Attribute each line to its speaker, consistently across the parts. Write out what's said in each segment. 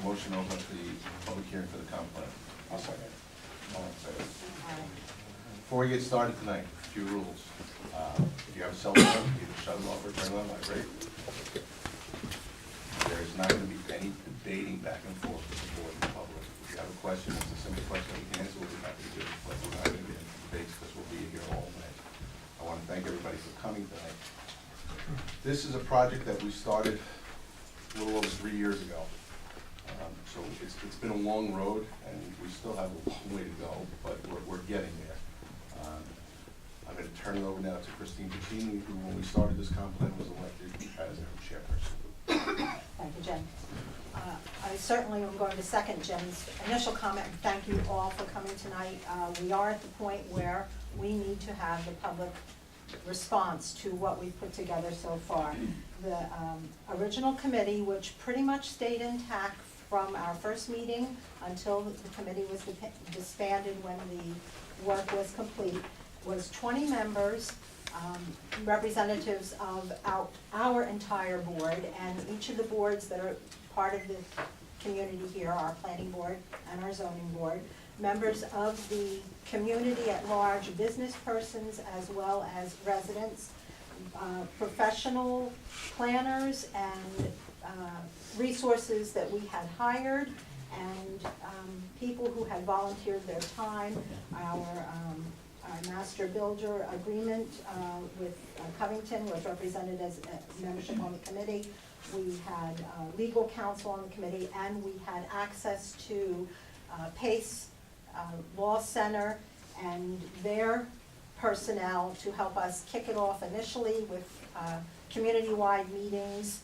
Speaker 1: motion to open up the public hearing for the comp plan.
Speaker 2: I'll second.
Speaker 1: All in favor? Before we get started tonight, a few rules. If you have a cell phone, either shut it off or turn it on vibrate. There's not going to be any debating back and forth with the board and the public. If you have a question, it's a simple question we can answer, we'll be happy to do it. But we're not going to get into debates because we'll be here all night. I want to thank everybody for coming tonight. This is a project that we started a little over 3 years ago. So it's been a long road, and we still have a long way to go, but we're getting there. I'm going to turn it over now to Christine Puccini, who, when we started this comp plan, was elected as our chairperson.
Speaker 3: Thank you, Jen. I certainly am going to second Jen's initial comment, and thank you all for coming tonight. We are at the point where we need to have the public response to what we've put together so far. The original committee, which pretty much stayed intact from our first meeting until the committee was disbanded when the work was complete, was 20 members, representatives of our entire board, and each of the boards that are part of the community here, our planning board and our zoning board, members of the community at large, business persons as well as residents, professional planners and resources that we had hired, and people who had volunteered their time. Our master builder agreement with Covington was represented as membership on the committee. We had legal counsel on the committee, and we had access to PACE Law Center and their personnel to help us kick it off initially with community-wide meetings,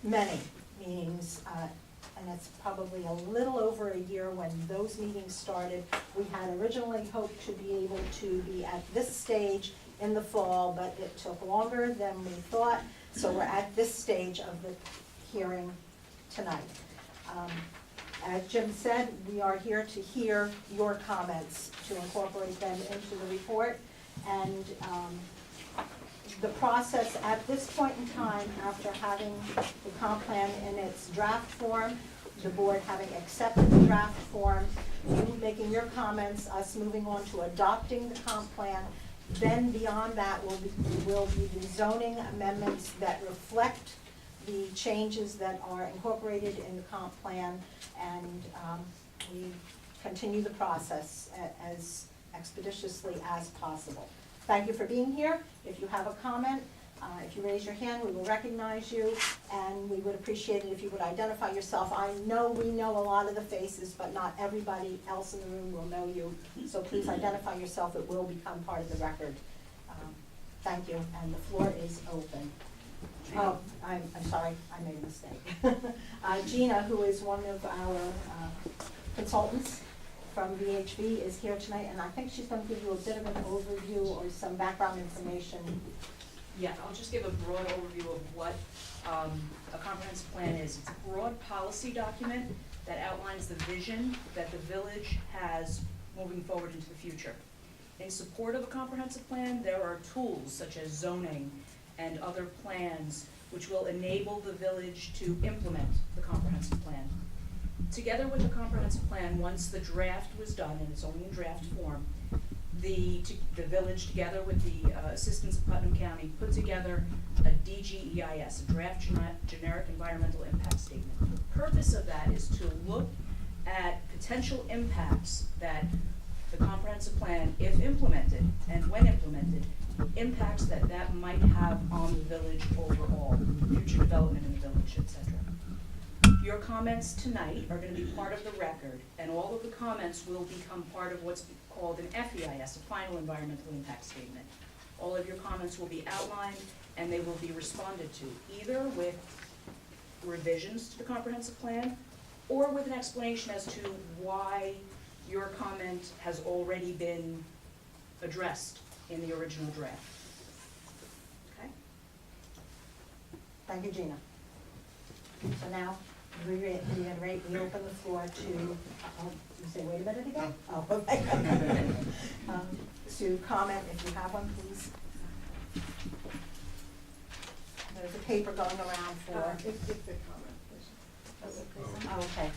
Speaker 3: many meetings, and it's probably a little over a year when those meetings started. We had originally hoped to be able to be at this stage in the fall, but it took longer than we thought, so we're at this stage of the hearing tonight. As Jim said, we are here to hear your comments, to incorporate them into the report, and the process at this point in time, after having the comp plan in its draft form, the board having accepted the draft form, you making your comments, us moving on to adopting the comp plan, then beyond that will be the zoning amendments that reflect the changes that are incorporated in the comp plan, and we continue the process as expeditiously as possible. Thank you for being here. If you have a comment, if you raise your hand, we will recognize you, and we would appreciate it if you would identify yourself. I know we know a lot of the faces, but not everybody else in the room will know you, so please identify yourself. It will become part of the record. Thank you, and the floor is open. Oh, I'm sorry, I made a mistake. Gina, who is one of our consultants from VHB, is here tonight, and I think she's going to give you a bit of an overview or some background information.
Speaker 4: Yeah, I'll just give a broad overview of what a comprehensive plan is. It's a broad policy document that outlines the vision that the village has moving forward into the future. In support of a comprehensive plan, there are tools such as zoning and other plans which will enable the village to implement the comprehensive plan. Together with the comprehensive plan, once the draft was done, and it's only in draft form, the village, together with the assistance of Putnam County, put together a DGEIS, a draft generic environmental impact statement. The purpose of that is to look at potential impacts that the comprehensive plan, if implemented and when implemented, impacts that might have on the village overall, future development in the village, etc. Your comments tonight are going to be part of the record, and all of the comments will become part of what's called an FEIS, a final environmental impact statement. All of your comments will be outlined, and they will be responded to, either with revisions to the comprehensive plan, or with an explanation as to why your comment has already been addressed in the original draft. Okay?
Speaker 3: Thank you, Gina. So now, reiterate, we open the floor to, you say wait a minute ago? Oh, okay. To comment, if you have one, please. There's a paper going around for.
Speaker 2: If they comment, please.
Speaker 3: Oh, okay.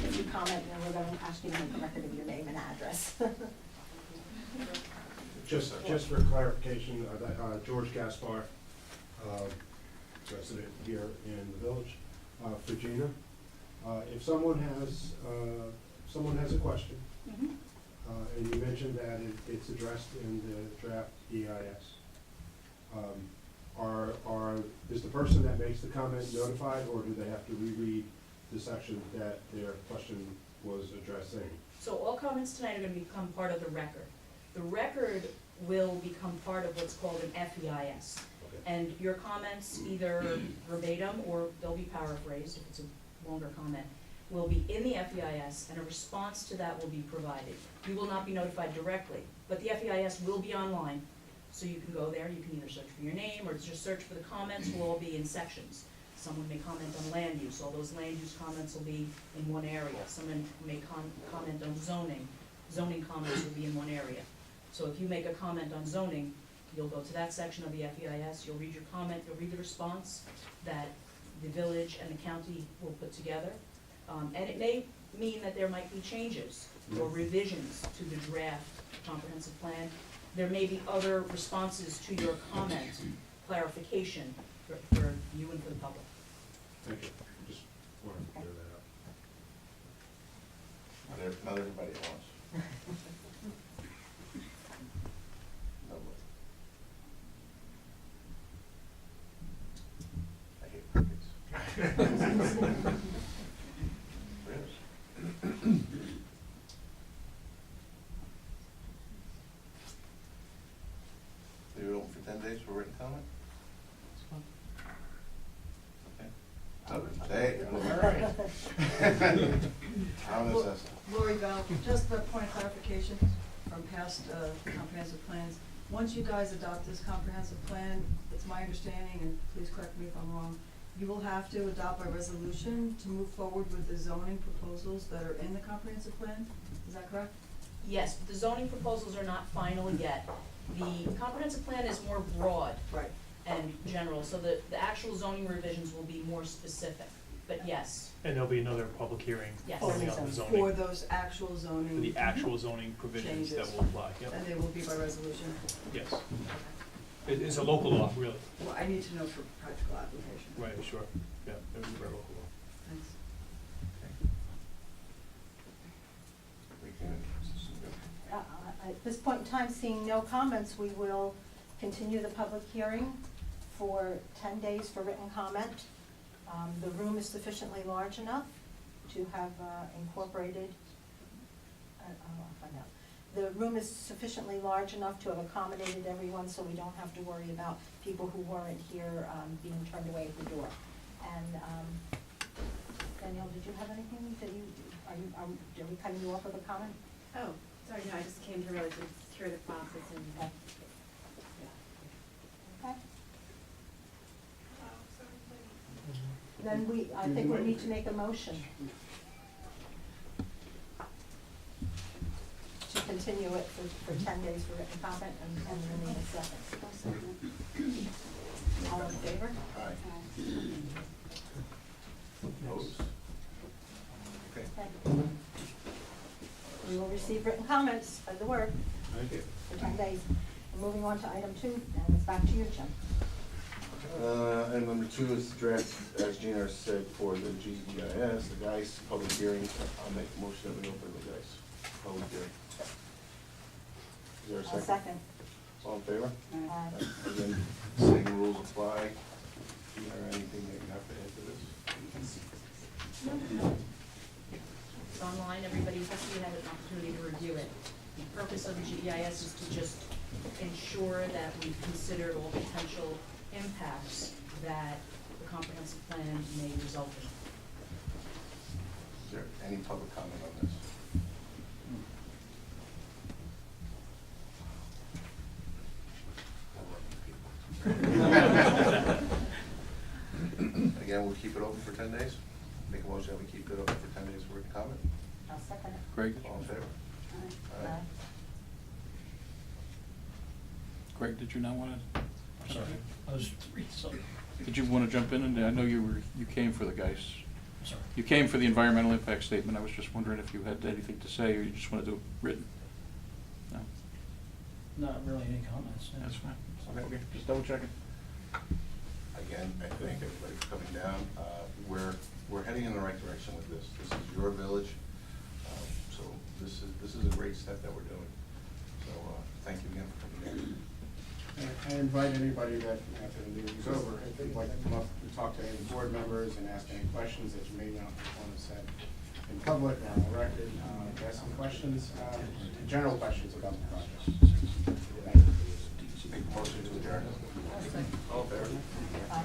Speaker 3: If you comment, then we're gonna ask you to make a record of your name and address.
Speaker 2: Just for clarification, George Gaspar, resident here in the village, for Gina. If someone has a question,
Speaker 3: Mhm.
Speaker 2: and you mentioned that it's addressed in the draft EIS, is the person that makes the comment notified, or do they have to reread the section that their question was addressing?
Speaker 4: So all comments tonight are gonna become part of the record. The record will become part of what's called an FEIS.
Speaker 2: Okay.
Speaker 4: And your comments, either verbatim or they'll be paraphrased if it's a longer comment, will be in the FEIS, and a response to that will be provided. You will not be notified directly, but the FEIS will be online, so you can go there, you can either search for your name or just search for the comments, will all be in sections. Someone may comment on land use, all those land use comments will be in one area. Someone may comment on zoning comments will be in one area. So if you make a comment on zoning, you'll go to that section of the FEIS, you'll read your comment, you'll read the response that the village and the county will put together. And it may mean that there might be changes or revisions to the draft comprehensive plan. There may be other responses to your comment, clarification for you and for the public.
Speaker 2: Thank you. Just wanted to clear that up.
Speaker 1: Not everybody at once. Nobody. I hate crickets. Really? Leave it open for 10 days for written comment? Okay. How necessary.
Speaker 5: Lori Val, just a point of clarification from past comprehensive plans. Once you guys adopt this comprehensive plan, it's my understanding, and please correct me if I'm wrong, you will have to adopt by resolution to move forward with the zoning proposals that are in the comprehensive plan. Is that correct?
Speaker 4: Yes, the zoning proposals are not final yet. The comprehensive plan is more broad
Speaker 5: Right.
Speaker 4: and general, so the actual zoning revisions will be more specific, but yes.
Speaker 6: And there'll be another public hearing
Speaker 4: Yes.
Speaker 6: only on the
Speaker 5: For
Speaker 6: zoning,
Speaker 5: those actual
Speaker 6: for
Speaker 5: zoning.
Speaker 6: the actual zoning provisions that
Speaker 5: Changes.
Speaker 6: will apply, yep,
Speaker 5: And they will be by resolution.
Speaker 6: yes. It's a local law, really,
Speaker 5: Well, I need to know for practical application.
Speaker 6: right, sure, yeah, it would be by local law.
Speaker 5: Thanks.
Speaker 1: We can,
Speaker 3: At this point in time, seeing no comments, we will continue the public hearing for 10 days for written comment. The room is sufficiently large enough to have incorporated, I'll find out. The room is sufficiently large enough to have accommodated everyone, so we don't have to worry about people who weren't here being turned away at the door. And Danielle, did you have anything that are we cutting you off with a comment?
Speaker 7: Oh, sorry, no, I just came to really to hear the process and,
Speaker 3: Okay. Then I think we need to make a motion to continue it for 10 days for written comment, and we need a second. All in favor?
Speaker 1: aye. Opposed? Okay.
Speaker 3: Okay. We will receive written comments, spread the word,
Speaker 2: Thank you.
Speaker 3: for 10 days. We're moving on to item 2, and it's back to you, Jim.
Speaker 1: And number 2 is the draft, as Gina said, for the GEIS, the GEIS public hearing. I'll make a motion that we open the GEIS public hearing. Is there a
Speaker 3: A
Speaker 1: second?
Speaker 3: second.
Speaker 1: All in favor?
Speaker 3: Uh,
Speaker 1: Again, same rules apply. Is there anything that you have to add to this?
Speaker 4: It's online, everybody hopefully had an opportunity to review it. The purpose of the GEIS is to just ensure that we've considered all potential impacts that the comprehensive plan may result in.
Speaker 1: Is there any public comment on this? Again, we'll keep it open for 10 days. Make a motion that we keep it open for 10 days for written comment.
Speaker 3: I'll second it.
Speaker 8: Greg?
Speaker 1: All in favor?
Speaker 3: Aye.
Speaker 8: Greg, did you not want to?
Speaker 6: Sorry, I was reading something.
Speaker 8: Did you want to jump in? And I know you came for the guys.
Speaker 9: Sorry.
Speaker 8: You came for the environmental impact statement. I was just wondering if you had anything to say, or you just want to do it written? No?
Speaker 9: Not really any comments. no.
Speaker 8: That's fine. Okay, just double checking.
Speaker 1: Again, I thank everybody for coming down. We're heading in the right direction with this. This is your village, so this is a great step that we're doing. So, thank you again for coming in.
Speaker 10: I invite anybody that, after the meeting's over, if they'd like to come up and talk to any board members and ask any questions that you may not want to say in public or on the record, ask some questions, general questions about the project. Thank you.
Speaker 1: Make a motion to adjourn. All fair.
Speaker 3: Aye.